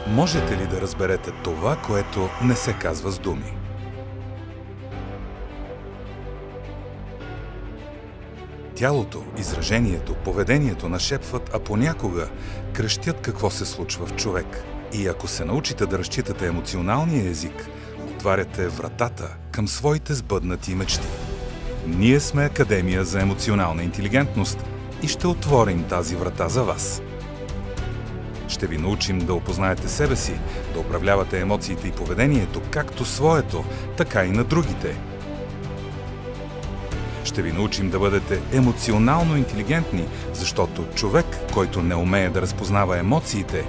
Можете ли да разберете това, което не се казва с думи? Тялото, изражението, поведението нашепват, а понякога крещят какво се случва в човек. И ако се научите да разчитате емоционалния език, отваряте вратата към своите сбъднати мечти. Ние сме Академия за емоционална интелигентност и ще отворим тази врата за вас. Ще ви научим да опознаете себе си, да управлявате емоциите и поведението, както своето, така и на другите. Ще ви научим да бъдете емоционално интелигентни, защото човек, който не умее да разпознава емоциите,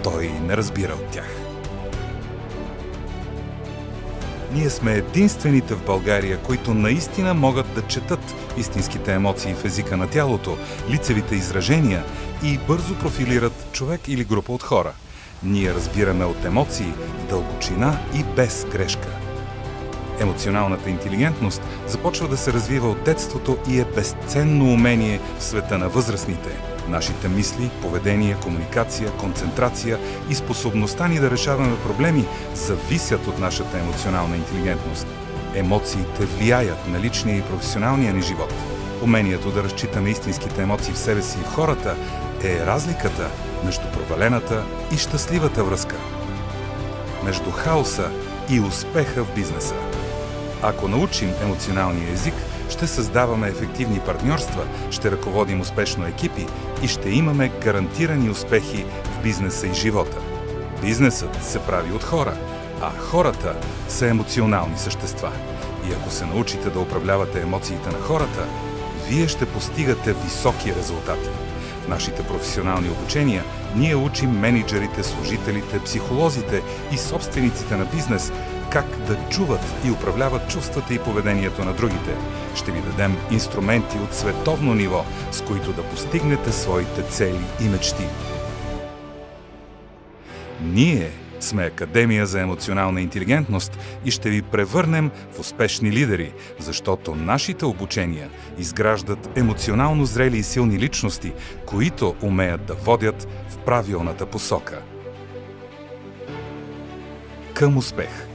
той не разбира от тях. Ние сме единствените в България, които наистина могат да четат истинските емоции в езика на тялото, лицевите изражения и бързо профилират човек или група от хора. Ние разбираме от емоции в дълбочина и без грешка. Емоционалната интелигентност започва да се развива от детството и е безценно умение в света на възрастните. Нашите мисли, поведение, комуникация, концентрация и способността ни да решаваме проблеми зависят от нашата емоционална интелигентност. Емоциите влияят на личния и професионалния ни живот. Умението да разчитаме истинските емоции в себе си и в хората е разликата между провалената и щастливата връзка. Между хаоса и успеха в бизнеса. Ако научим емоционалния език, ще създаваме ефективни партньорства, ще ръководим успешно екипи и ще имаме гарантирани успехи в бизнеса и живота. Бизнесът се прави от хора, а хората са емоционални същества. И ако се научите да управлявате емоциите на хората, вие ще постигате високи резултати. В нашите професионални обучения ние учим мениджърите, служителите, психолозите и собствениците на бизнес как да чуват и управляват чувствата и поведението на другите. Ще ви дадем инструменти от световно ниво, с които да постигнете своите цели и мечти. Ние сме Академия за емоционална интелигентност и ще ви превърнем в успешни лидери, защото нашите обучения изграждат емоционално зрели и силни личности, които умеят да водят в правилната посока. Към успех!